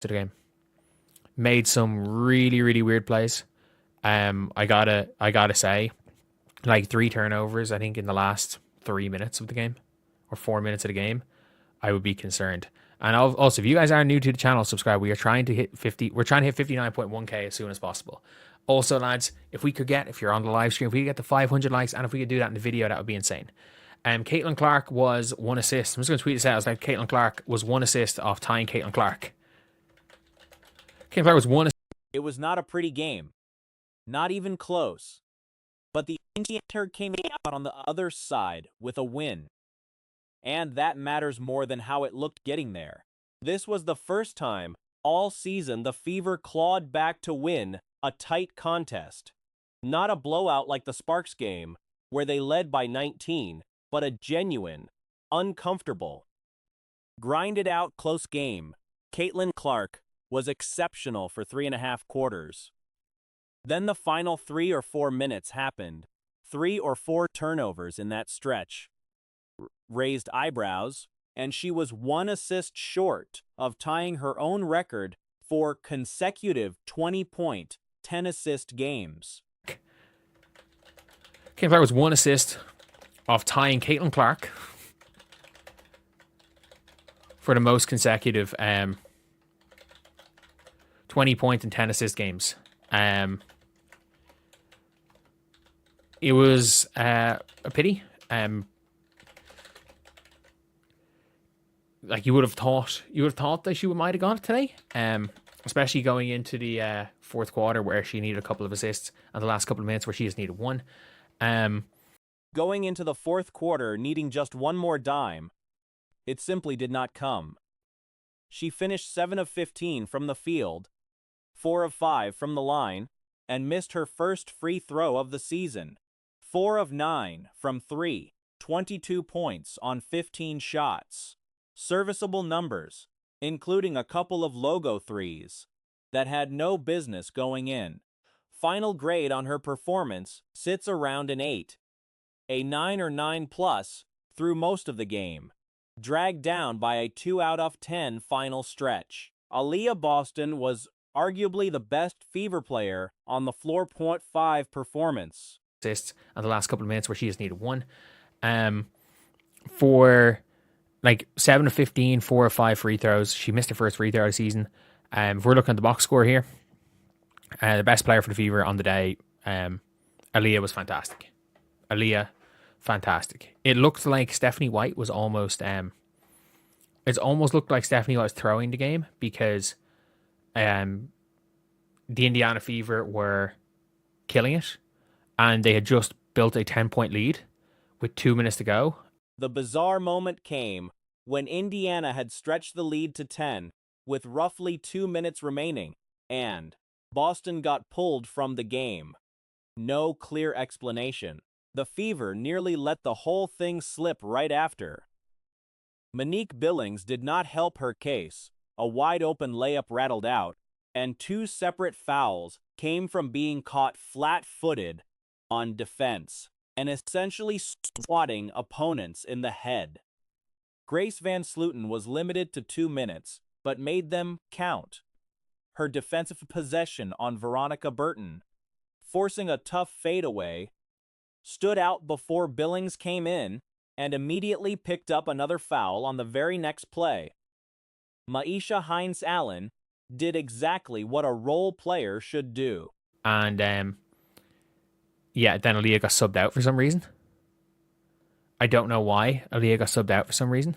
to the game. Made some really, really weird plays. I gotta say, like three turnovers, I think, in the last 3 minutes of the game or 4 minutes of the game, I would be concerned. And also, if you guys are new to the channel, subscribe. We are trying to hit 50. We're trying to hit 59.1k as soon as possible. Also, lads, if you're on the live stream, if we get to 500 likes, and if we could do that in the video, that would be insane. Caitlin Clark was one assist. I'm just going to tweet this out. I was like, Caitlin Clark was one assist off tying Caitlin Clark. Caitlin Clark was one assist. It was not a pretty game. Not even close. But the Indiana came out on the other side with a win. And that matters more than how it looked getting there. This was the first time all season the Fever clawed back to win a tight contest. Not a blowout like the Sparks game, where they led by 19, but a genuine, uncomfortable, grinded out close game. Caitlin Clark was exceptional for 3.5 quarters. Then the final 3 or 4 minutes happened. 3 or 4 turnovers in that stretch. Raised eyebrows, and she was one assist short of tying her own record for consecutive 20-point, 10-assist games. Caitlin Clark was one assist off tying Caitlin Clark for the most consecutive 20-point and 10-assist games. It was a pity. Like you would have thought that she might have got it today. Especially going into the fourth quarter where she needed a couple of assists, and the last couple of minutes where she just needed one. Going into the fourth quarter, needing just one more dime, it simply did not come. She finished 7 of 15 from the field, 4 of 5 from the line, and missed her first free throw of the season. 4 of 9 from 3, 22 points on 15 shots. Serviceable numbers, including a couple of logo threes that had no business going in. Final grade on her performance sits around an 8. A 9 or 9 plus through most of the game, dragged down by a 2 out of 10 final stretch. Aaliyah Boston was arguably the best Fever player on the floor. 0.5 performance. Assists, and the last couple of minutes where she just needed one. For like 7 of 15, 4 of 5 free throws. She missed her first free throw of the season. If we're looking at the box score here, the best player for the Fever on the day, Aaliyah was fantastic. Fantastic. It looked like Stephanie White was almost it's almost looked like Stephanie White was throwing the game, because the Indiana Fever were killing it, and they had just built a 10-point lead with 2 minutes to go. The bizarre moment came when Indiana had stretched the lead to 10 with roughly 2 minutes remaining, and Boston got pulled from the game. No clear explanation. The Fever nearly let the whole thing slip right after. Monique Billings did not help her case. A wide-open layup rattled out, and 2 separate fouls came from being caught flat-footed on defense and essentially swatting opponents in the head. Grace Van Slooten was limited to 2 minutes, but made them count. Her defensive possession on Veronica Burton, forcing a tough fadeaway, stood out before Billings came in and immediately picked up another foul on the very next play. Maisha Hines-Allen did exactly what a role player should do. And yeah, then Aaliyah got subbed out for some reason. I don't know why Aaliyah got subbed out for some reason.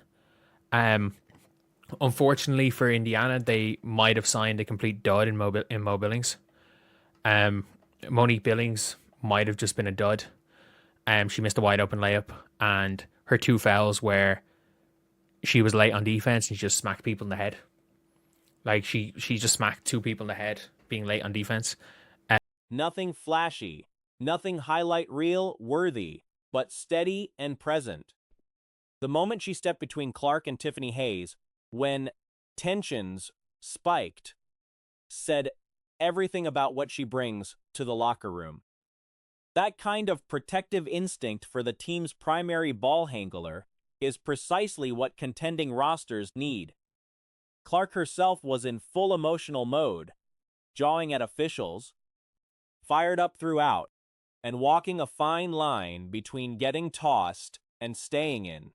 Unfortunately for Indiana, they might have signed a complete dud in Mo Billings. Monique Billings might have just been a dud. She missed a wide open layup, and her 2 fouls where she was late on defense and she just smacked people in the head. Like she just smacked 2 people in the head being late on defense. Nothing flashy, nothing highlight reel worthy, but steady and present. The moment she stepped between Clark and Tiffany Hayes, when tensions spiked, said everything about what she brings to the locker room. That kind of protective instinct for the team's primary ball handler is precisely what contending rosters need. Clark herself was in full emotional mode, jawing at officials, fired up throughout, and walking a fine line between getting tossed and staying in.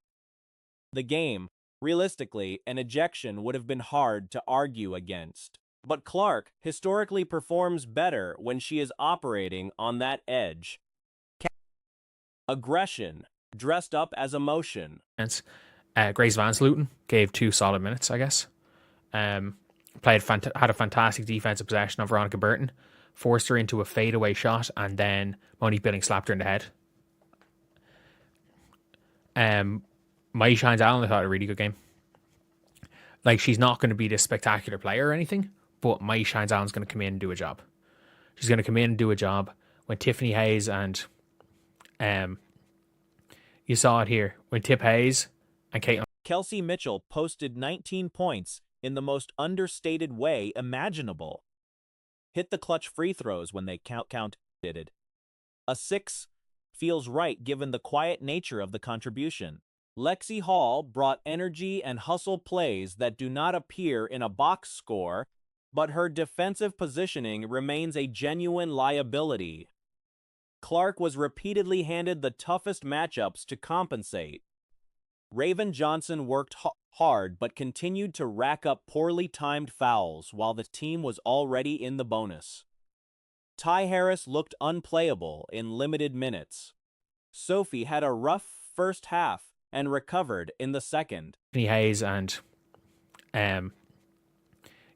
The game, realistically, an ejection would have been hard to argue against. But Clark historically performs better when she is operating on that edge. Aggression, dressed up as emotion. Grace Vance Luton gave 2 solid minutes, I guess. Had a fantastic defensive possession of Veronica Burton, forced her into a fadeaway shot, and then Monique Billing slapped her in the head. Mai Shines-Allen, I thought, a really good game. Like, she's not going to be this spectacular player or anything, but Mai Shines-Allen's going to come in and do a job. She's going to come in and do a job. When Tiffany Hayes and you saw it here, when Tip Hayes and Caitlin Kelsey Mitchell posted 19 points in the most understated way imaginable. Hit the clutch free throws when they counted. A 6 feels right given the quiet nature of the contribution. Lexi Hall brought energy and hustle plays that do not appear in a box score, but her defensive positioning remains a genuine liability. Clark was repeatedly handed the toughest matchups to compensate. Raven Johnson worked hard but continued to rack up poorly timed fouls while the team was already in the bonus. Ty Harris looked unplayable in limited minutes. Sophie had a rough first half and recovered in the second. Tiffany Hayes and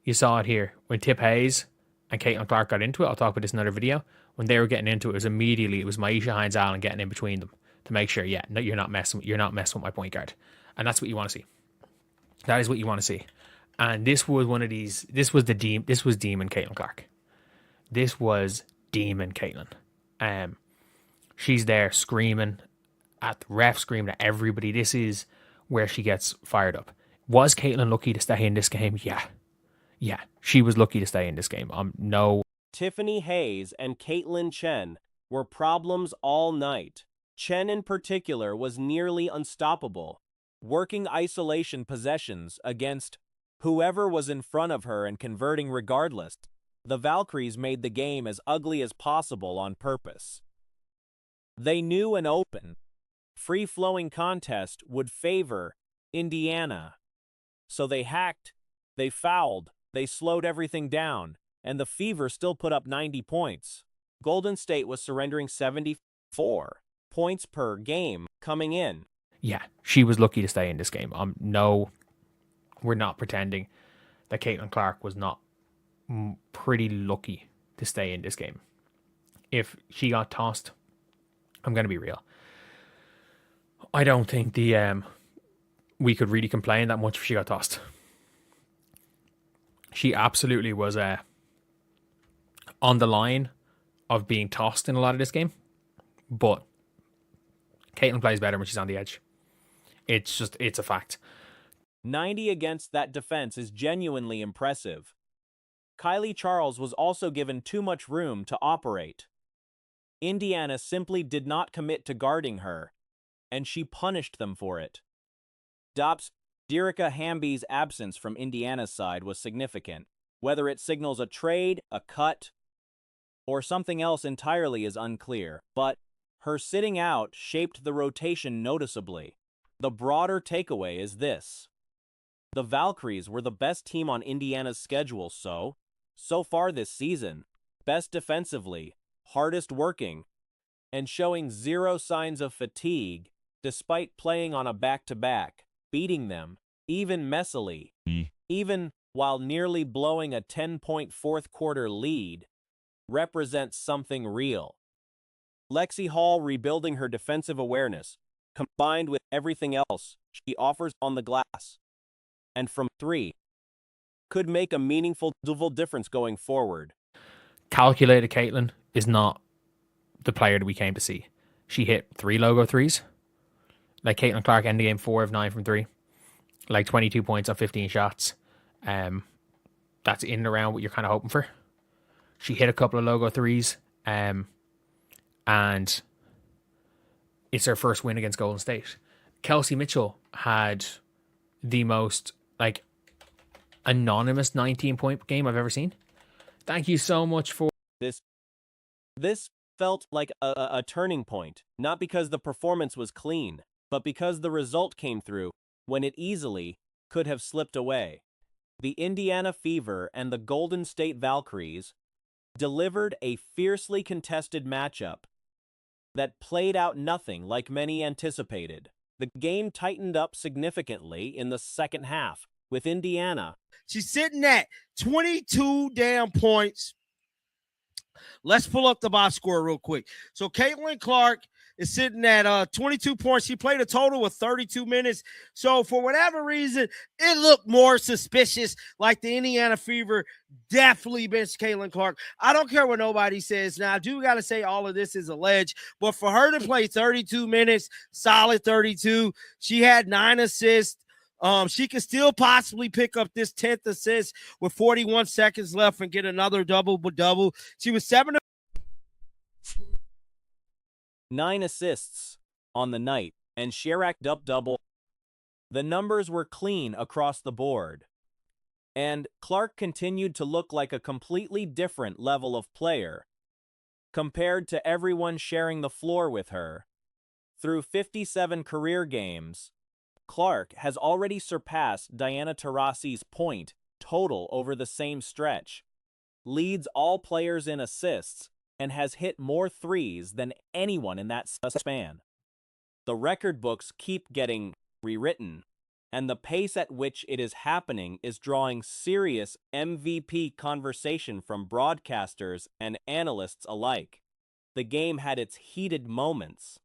you saw it here, when Tip Hayes and Caitlin Clark got into it. I'll talk about this in another video. When they were getting into it, it was Maisha Hines-Allen getting in between them to make sure, no, you're not messing with my point guard. And that's what you want to see. That is what you want to see. And this was one of these, this was Demon Caitlin Clark. This was Demon Caitlin. She's there screaming at the ref, screaming at everybody. This is where she gets fired up. Was Caitlin lucky to stay in this game? Yeah, she was lucky to stay in this game. No. Tiffany Hayes and Caitlin Chen were problems all night. Chen in particular was nearly unstoppable, working isolation possessions against whoever was in front of her and converting regardless. The Valkyries made the game as ugly as possible on purpose. They knew an open, free-flowing contest would favor Indiana. So they hacked, they fouled, they slowed everything down, and the Fever still put up 90 points. Golden State was surrendering 74 points per game coming in. Yeah, she was lucky to stay in this game. No, we're not pretending that Caitlin Clark was not pretty lucky to stay in this game. If she got tossed, I'm going to be real, I don't think we could really complain that much if she got tossed. She absolutely was on the line of being tossed in a lot of this game, but Caitlin plays better when she's on the edge. It's a fact. 90 against that defense is genuinely impressive. Kylie Charles was also given too much room to operate. Indiana simply did not commit to guarding her, and she punished them for it. Derica Hamby's absence from Indiana's side was significant. Whether it signals a trade, a cut, or something else entirely is unclear, but her sitting out shaped the rotation noticeably. The broader takeaway is this. The Valkyries were the best team on Indiana's schedule so far this season. Best defensively, hardest working, and showing zero signs of fatigue despite playing on a back-to-back, beating them, even messily, even while nearly blowing a 10-point fourth-quarter lead, represents something real. Lexi Hall rebuilding her defensive awareness, combined with everything else she offers on the glass, and from 3, could make a meaningful difference going forward. Calculated Caitlin is not the player that we came to see. She hit 3 logo threes. Like Caitlin Clark ended the game 4 of 9 from 3. Like 22 points on 15 shots. That's in and around what you're kind of hoping for. She hit a couple of logo threes. And it's her first win against Golden State. Kelsey Mitchell had the most, like, anonymous 19-point game I've ever seen. Thank you so much for This felt like a turning point, not because the performance was clean, but because the result came through when it easily could have slipped away. The Indiana Fever and the Golden State Valkyries delivered a fiercely contested matchup that played out nothing like many anticipated. The game tightened up significantly in the second half, with Indiana. She's sitting at 22 damn points. Let's pull up the box score real quick. So Caitlin Clark is sitting at 22 points. She played a total of 32 minutes. So for whatever reason, it looked more suspicious, like the Indiana Fever definitely benched Caitlin Clark. I don't care what nobody says. Now, I do got to say all of this is alleged, but for her to play 32 minutes, solid 32, she had 9 assists. She could still possibly pick up this 10th assist with 41 seconds left and get another double. She was 9 assists on the night, and Shirak double. The numbers were clean across the board. And Clark continued to look like a completely different level of player compared to everyone sharing the floor with her. Through 57 career games, Clark has already surpassed Diana Taurasi's point total over the same stretch, leads all players in assists, and has hit more threes than anyone in that span. The record books keep getting rewritten, and the pace at which it is happening is drawing serious MVP conversation from broadcasters and analysts alike. The game had its heated moments.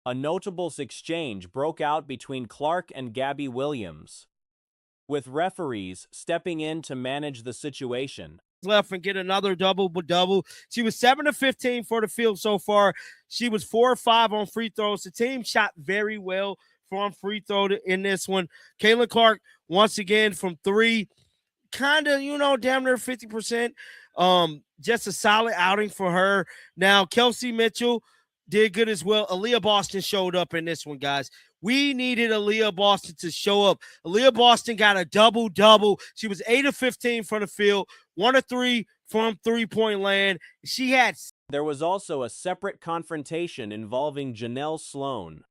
A notable exchange broke out between Clark and Gabby Williams, with referees stepping in to manage the situation. left and get another double. She was 7 of 15 for the field so far. She was 4 of 5 on free throws. The team shot very well from free throw in this one. Caitlin Clark, once again, from 3, kind of, damn near 50%. Just a solid outing for her. Now, Kelsey Mitchell did good as well. Aaliyah Boston showed up in this one, guys. We needed Aaliyah Boston to show up. Aaliyah Boston got a double. She was 8 of 15 from the field, 1 of 3 from three-point land. There was also a separate confrontation involving Janelle Sloan.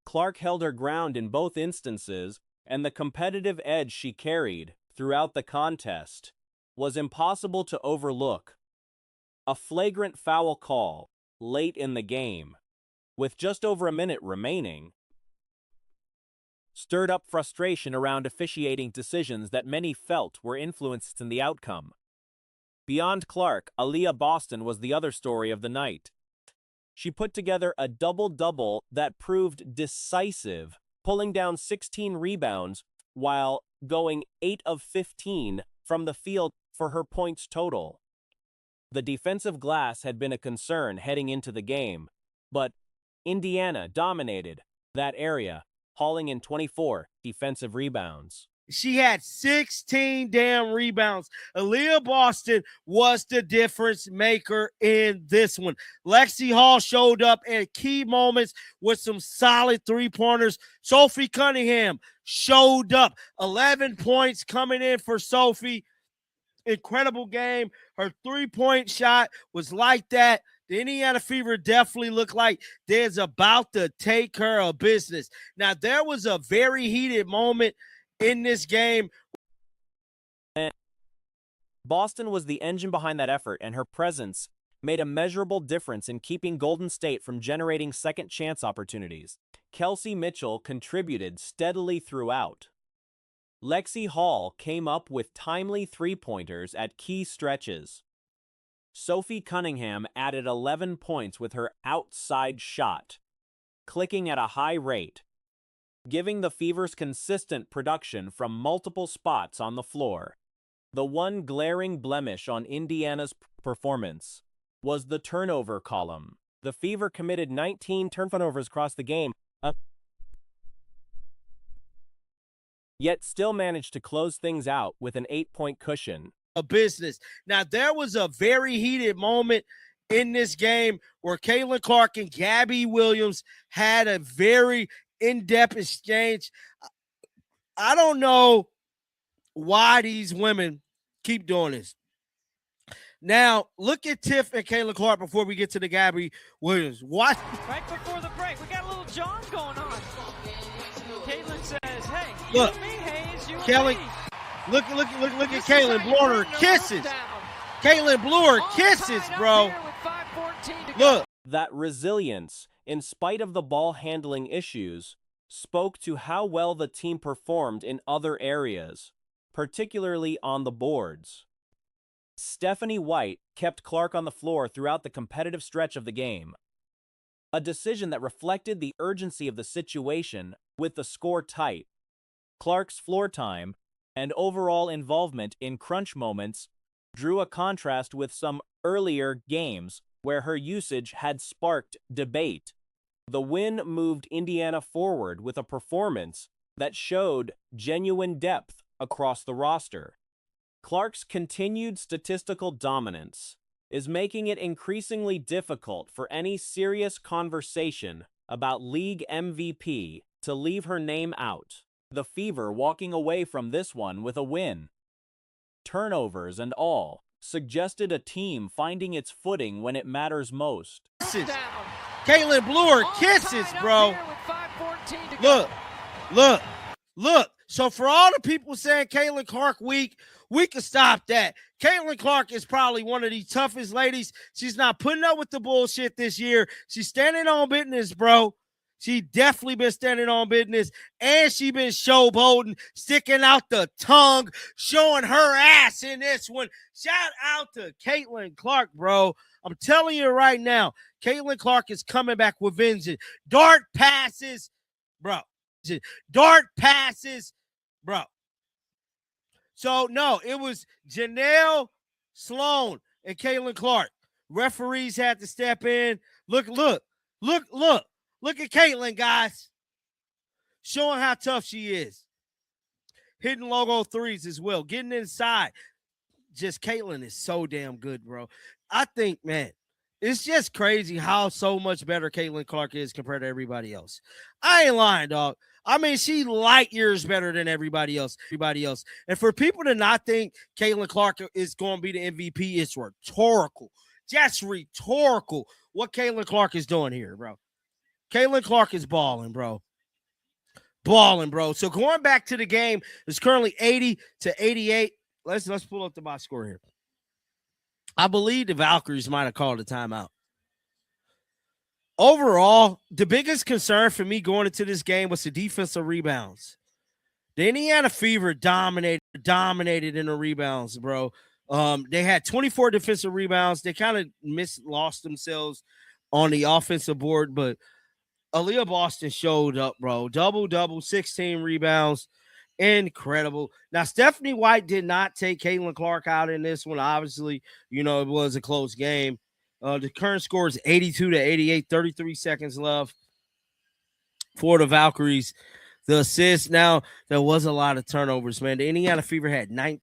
Clark held her ground in both instances, and the competitive edge she carried throughout the contest was impossible to overlook. A flagrant foul call late in the game, with just over a minute remaining, stirred up frustration around officiating decisions that many felt were influenced in the outcome. Beyond Clark, Aaliyah Boston was the other story of the night. She put together a double-double that proved decisive, pulling down 16 rebounds while going 8 of 15 from the field for her points total. The defensive glass had been a concern heading into the game, but Indiana dominated that area, hauling in 24 defensive rebounds. She had 16 damn rebounds. Aaliyah Boston was the difference maker in this one. Lexi Hall showed up at key moments with some solid three-pointers. Sophie Cunningham showed up. 11 points coming in for Sophie. Incredible game. Her three-point shot was like that. The Indiana Fever definitely looked like they're about to take care of business. Now, there was a very heated moment in this game. Boston was the engine behind that effort, and her presence made a measurable difference in keeping Golden State from generating second chance opportunities. Kelsey Mitchell contributed steadily throughout. Lexi Hall came up with timely three-pointers at key stretches. Sophie Cunningham added 11 points with her outside shot, clicking at a high rate, giving the Fever's consistent production from multiple spots on the floor. The one glaring blemish on Indiana's performance was the turnover column. The Fever committed 19 turnovers across the game, yet still managed to close things out with an 8-point cushion. A business. Now, there was a very heated moment in this game where Caitlin Clark and Gabby Williams had a very in-depth exchange. I don't know why these women keep doing this. Now, look at Tiff and Caitlin Clark before we get to the Gabby Williams. What? Right before the break, we got a little John going on. Caitlin says, hey, look, you and me, Hayes, you Kelly, and me. look at Caitlin blowing her kisses. Caitlin blew her kisses, bro. Look. That resilience, in spite of the ball handling issues, spoke to how well the team performed in other areas, particularly on the boards. Stephanie White kept Clark on the floor throughout the competitive stretch of the game, a decision that reflected the urgency of the situation with the score tight. Clark's floor time and overall involvement in crunch moments drew a contrast with some earlier games where her usage had sparked debate. The win moved Indiana forward with a performance that showed genuine depth across the roster. Clark's continued statistical dominance is making it increasingly difficult for any serious conversation about league MVP to leave her name out. The Fever walking away from this one with a win. Turnovers and all suggested a team finding its footing when it matters most. Caitlin blew her kisses, bro. Look. So for all the people saying Caitlin Clark weak, we can stop that. Caitlin Clark is probably one of the toughest ladies. She's not putting up with the bullshit this year. She's standing on business, bro. She definitely been standing on business, and she been showboating, sticking out the tongue, showing her ass in this one. Shout out to Caitlin Clark, bro. I'm telling you right now, Caitlin Clark is coming back with vengeance. Dart passes, bro. So, no, it was Janelle Sloan and Caitlin Clark. Referees had to step in. Look at Caitlin, guys. Showing how tough she is. Hitting logo threes as well. Getting inside. Just Caitlin is so damn good, bro. I think, man, it's just crazy how so much better Caitlin Clark is compared to everybody else. I ain't lying, dog. I mean, she light years better than everybody else. And for people to not think Caitlin Clark is going to be the MVP, it's rhetorical. Just rhetorical what Caitlin Clark is doing here, bro. Caitlin Clark is balling, bro. So going back to the game, it's currently 80-88. Let's pull up the box score here. I believe the Valkyries might have called a timeout. Overall, the biggest concern for me going into this game was the defensive rebounds. The Indiana Fever dominated in the rebounds, bro. They had 24 defensive rebounds. They kind of lost themselves on the offensive board, but Aaliyah Boston showed up, bro. Double, 16 rebounds. Incredible. Now, Stephanie White did not take Caitlin Clark out in this one. Obviously, it was a close game. The current score is 82-88, 33 seconds left for the Valkyries. The assist, now, there was a lot of turnovers, man. The Indiana Fever had 19